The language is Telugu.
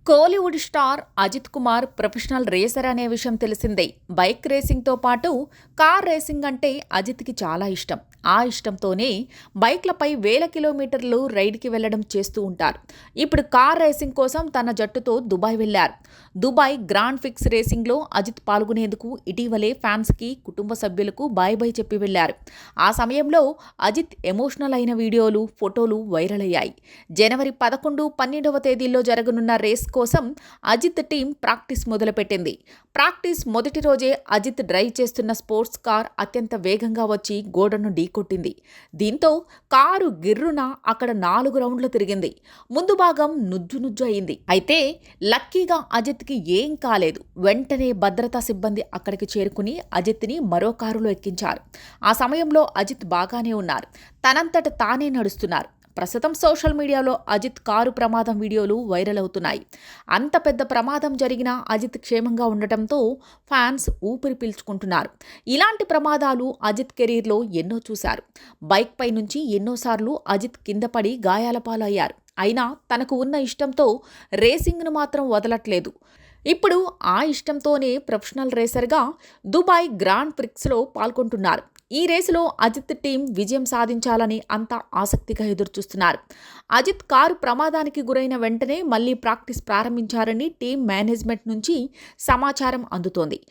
Kollywood star Ajith Kumar professional racer అనే విషయం తెలిసిందే. బైక్ రేసింగ్తో పాటు కార్ రేసింగ్ అంటే అజిత్కి చాలా ఇష్టం. ఆ ఇష్టంతోనే బైక్లపై వేల కిలోమీటర్లు రైడ్కి వెళ్లడం చేస్తూ ఉంటారు. ఇప్పుడు కార్ రేసింగ్ కోసం తన జట్టుతో దుబాయ్ వెళ్లారు. దుబాయ్ గ్రాండ్ ఫిక్స్ రేసింగ్లో అజిత్ పాల్గొనేందుకు ఇటీవలే ఫ్యాన్స్కి, కుటుంబ సభ్యులకు బాయ్ బాయ్ చెప్పి వెళ్లారు. ఆ సమయంలో అజిత్ ఎమోషనల్ అయిన వీడియోలు, ఫోటోలు వైరల్ అయ్యాయి. జనవరి 11, 12వ తేదీల్లో జరగనున్న రేస్ కోసం అజిత్ టీం ప్రాక్టీస్ మొదలుపెట్టింది. ప్రాక్టీస్ మొదటి రోజే అజిత్ డ్రైవ్ చేస్తున్న స్పోర్ట్స్ కార్ అత్యంత వేగంగా వచ్చి గోడను ఢీకొట్టింది. దీంతో కారు గిర్రున అక్కడ 4 రౌండ్లు తిరిగింది. ముందు భాగం నుజ్జు అయింది. అయితే లక్కీగా అజిత్కి ఏం కాలేదు. వెంటనే భద్రతా సిబ్బంది అక్కడికి చేరుకుని అజిత్ని మరో కారులో ఎక్కించారు. ఆ సమయంలో అజిత్ బాగానే ఉన్నారు. తనంతట తానే నడుస్తున్నారు. ప్రస్తుతం సోషల్ మీడియాలో అజిత్ కారు ప్రమాదం వీడియోలు వైరల్ అవుతున్నాయి. అంత పెద్ద ప్రమాదం జరిగినా అజిత్ క్షేమంగా ఉండటంతో ఫ్యాన్స్ ఊపిరి పీల్చుకుంటున్నారు. ఇలాంటి ప్రమాదాలు అజిత్ కెరీర్లో ఎన్నో చూశారు. బైక్ పై నుంచి ఎన్నోసార్లు అజిత్ కింద పడి గాయాల పాలయ్యారు. అయినా తనకు ఉన్న ఇష్టంతో రేసింగ్ను మాత్రం వదలట్లేదు. ఇప్పుడు ఆ ఇష్టంతోనే ప్రొఫెషనల్ రేసర్గా దుబాయ్ గ్రాండ్ ప్రిక్స్లో పాల్గొంటున్నారు. ఈ రేసులో అజిత్ టీం విజయం సాధించాలని అంతా ఆసక్తిగా ఎదురుచూస్తున్నారు. అజిత్ కారు ప్రమాదానికి గురైన వెంటనే మళ్లీ ప్రాక్టీస్ ప్రారంభించారని టీం మేనేజ్మెంట్ నుంచి సమాచారం అందుతోంది.